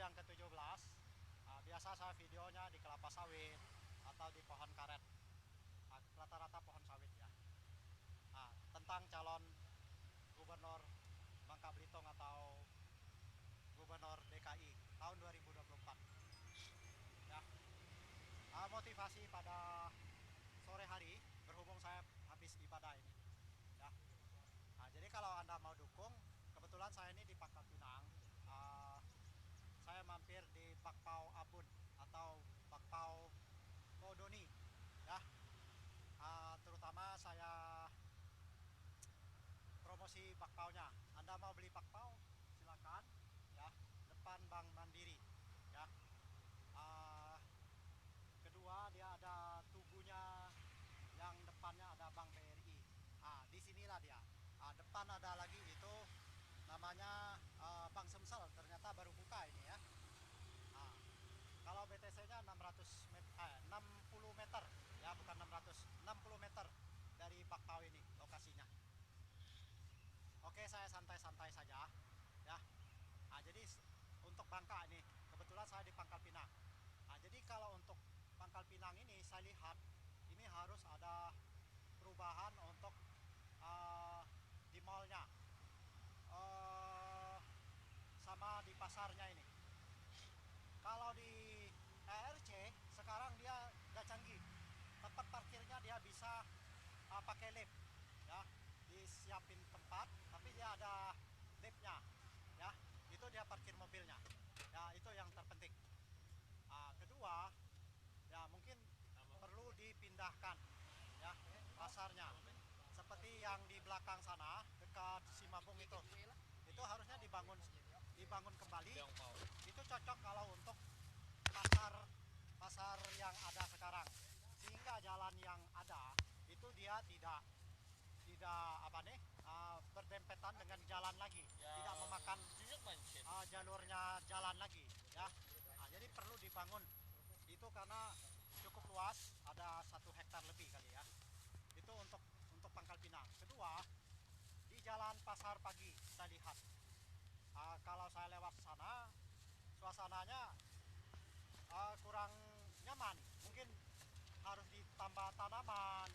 yang ke-17. Biasa saya videonya di kelapa sawit atau di pohon karet, rata-rata pohon sawit ya. Tentang calon gubernur Bangka Belitung atau gubernur DKI tahun 2024 ya. Motivasi pada sore hari berhubung saya habis ibadah ini ya. Jadi kalau Anda mau dukung, kebetulan saya ini di Pangkal Pinang, saya mampir di Bakpao Abun atau Bakpao Podoni ya. Terutama saya promosi bakpaonya. Anda mau beli bakpao silakan ya, depan Bank Mandiri ya. Kedua, dia ada tubuhnya, yang depannya ada Bank BRI. Disinilah dia. Depan ada lagi itu namanya Bank Sumsel, ternyata baru buka ini ya. Kalau BTC-nya 60 meter ya, bukan 600, 60 meter dari Bakpao ini lokasinya. Oke, saya santai-santai saja ya. Jadi untuk Bangka ini, kebetulan saya di Pangkal Pinang. Jadi kalau untuk Pangkal Pinang ini saya lihat ini harus ada perubahan untuk di mallnya, sama di pasarnya ini. Kalau di ERC sekarang dia udah canggih, tempat parkirnya dia bisa pakai lift ya, disiapin tempat tapi dia ada liftnya ya, itu dia parkir mobilnya ya, itu yang terpenting. Kedua ya, mungkin perlu dipindahkan ya pasarnya, seperti yang di belakang sana dekat Simabung itu harusnya dibangun kembali. Itu cocok kalau untuk pasar yang ada sekarang, sehingga jalan yang ada itu dia tidak berdempetan dengan jalan lagi, tidak memakan jalurnya jalan lagi ya. Jadi perlu dibangun itu karena cukup luas, ada 1 hektar lebih kali ya. Itu untuk Pangkal Pinang. Kedua, di jalan pasar pagi saya lihat, kalau saya lewat sana suasananya kurang nyaman, mungkin harus ditambah tanaman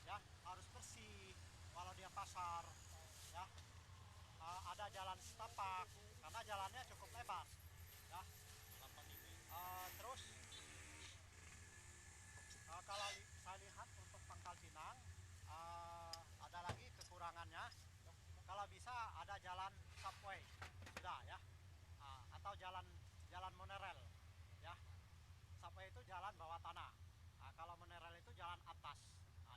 ya, harus bersih walau dia pasar ya. Ada jalan setapak karena jalannya cukup lebar ya. Terus kalau saya lihat untuk Pangkal Pinang, ada lagi kekurangannya, kalau bisa ada jalan subway sudah ya, atau jalan monorail ya. Subway itu jalan bawah tanah, kalau monorail itu jalan atas.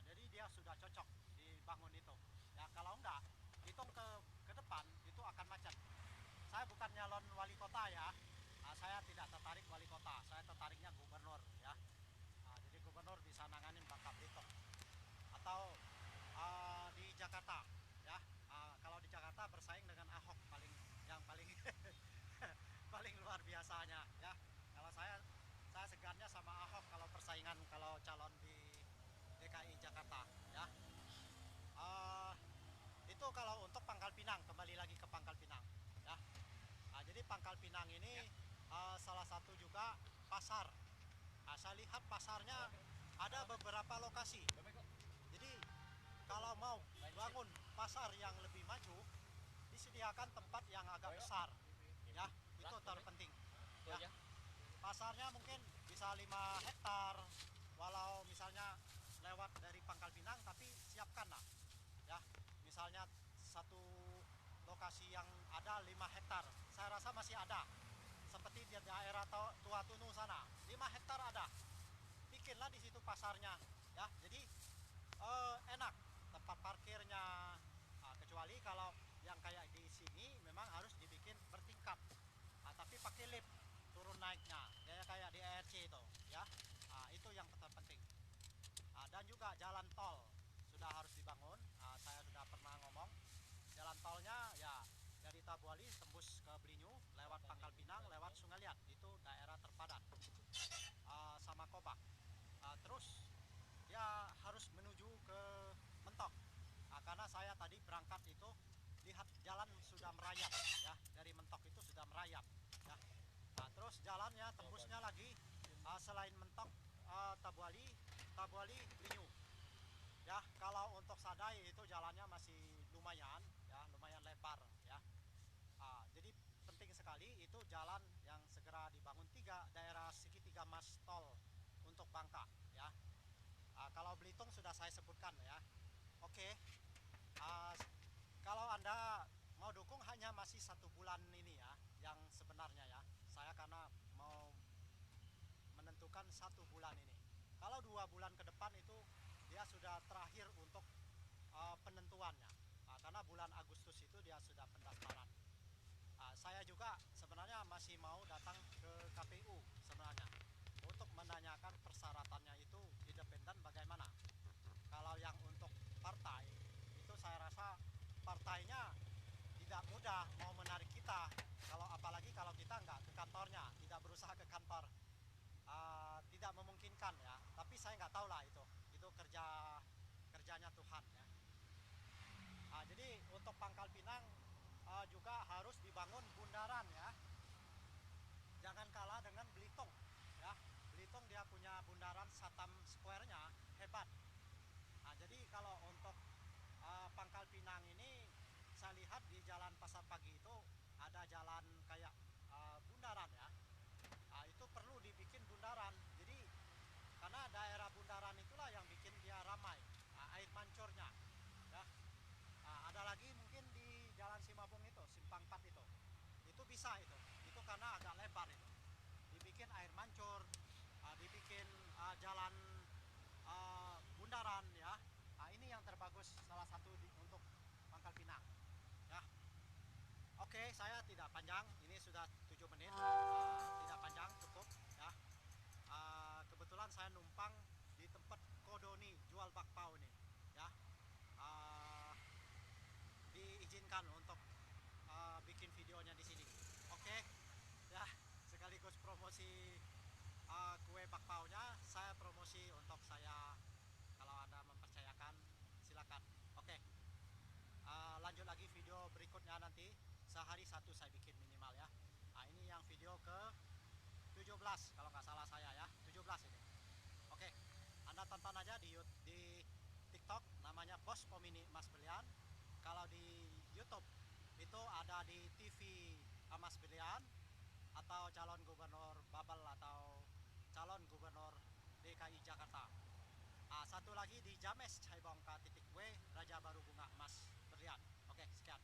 Jadi dia sudah cocok dibangun itu ya. Kalau enggak, hitung ke depan itu akan macet. Saya bukan nyalon wali kota ya, saya tidak tertarik wali kota, saya tertariknya gubernur ya. Jadi gubernur bisa nanganin Bangka Belitung atau di Jakarta ya. Kalau di Jakarta bersaing dengan Ahok, yang paling paling luar biasanya ya. Kalau saya segannya sama Ahok kalau persaingan, kalau calon di DKI Jakarta ya. Itu kalau untuk Pangkal Pinang, kembali lagi ke Pangkal Pinang ya. Jadi Pangkal Pinang ini salah satu juga pasar. Saya lihat pasarnya ada beberapa lokasi. Jadi kalau mau bangun pasar yang lebih maju, disediakan tempat yang agak besar ya, itu terpenting ya. Pasarnya mungkin bisa 5 hektar, walau misalnya lewat dari Pangkal Pinang, tapi siapkanlah ya, misalnya satu lokasi yang ada 5 hektar, saya rasa masih ada, seperti di daerah Tua Tunu sana 5 hektar ada, bikinlah di situ pasarnya ya. Jadi enak tempat parkirnya. Kecuali kalau yang kayak di sini memang harus dibikin bertingkat, tapi pakai lift turun naiknya kayak di ERC itu ya. Itu yang terpenting. Dan juga jalan tol sudah harus dibangun. Saya sudah pernah ngomong, jalan tolnya ya dari Tabuali tembus ke Belinyu, lewat Pangkal Pinang, lewat Sungai Liat, itu daerah terpadat, sama Kobak. Terus dia harus menuju ke Mentok, karena saya tadi berangkat itu lihat jalan sudah merayap ya, dari Mentok itu sudah merayap ya. Terus jalannya tembusnya lagi selain mentok Tabuali Linyu. Ya, kalau untuk Sadai itu jalannya masih lumayan, ya, lumayan lebar, ya. Jadi penting sekali itu jalan yang segera dibangun daerah segitiga mas tol untuk Bangka, ya. Kalau Belitung sudah saya sebutkan, ya. Oke. Kalau Anda mau dukung hanya masih 1 bulan ini, ya, yang sebenarnya, ya. Saya karena mau menentukan 1 bulan ini. Kalau 2 bulan ke depan itu dia sudah terakhir untuk penentuannya, karena bulan Agustus itu dia sudah pendaftaran. Saya juga sebenarnya masih mau datang ke KPU sebenarnya untuk menanyakan persyaratannya itu independen bagaimana. Kalau yang untuk partai itu saya rasa partainya tidak mudah mau menarik kita, kalau apalagi kalau kita nggak ke kantornya, tidak berusaha ke kantor, tidak memungkinkan, ya. Tapi saya nggak tahu lah itu kerjanya Tuhan, ya. Jadi untuk Pangkal Pinang juga harus dibangun bundaran, ya. Jangan kalah dengan Belitung, ya. Belitung dia punya bundaran Satam Square-nya hebat. Jadi kalau untuk Pangkal Pinang ini saya lihat di Jalan Pasar Pagi itu ada jalan kayak bundaran, ya. Itu perlu dibikin bundaran. Jadi karena daerah bundaran itulah yang bikin dia ramai, air mancurnya, ya. Ada lagi mungkin di Jalan Simabung itu, Simpang 4 itu bisa itu karena agak lebar itu, dibikin air mancur, dibikin jalan bundaran, ya. Ini yang terbagus salah satu untuk Pangkal Pinang, ya. Oke, saya tidak panjang, ini sudah 7 menit, tidak panjang, cukup, ya. Kebetulan saya numpang di tempat Kodoni jual bakpao nih, ya. Diizinkan untuk bikin videonya di sini. Oke, ya, sekaligus promosi kue bakpaonya, saya promosi untuk saya. Kalau Anda mempercayakan, silakan. Oke, lanjut lagi video berikutnya nanti. Sehari 1 saya bikin minimal, ya. Ini yang video ke 17 kalau nggak salah saya, ya, 17 ini. Oke, Anda tonton aja di TikTok namanya Bos Pomini Mas Belian. Kalau di YouTube itu ada di TV Mas Belian, atau calon gubernur Babel atau calon gubernur DKI Jakarta. Satu lagi di James Caibongka titik W Raja Baru Bunga Mas Berlian. Oke, sekian.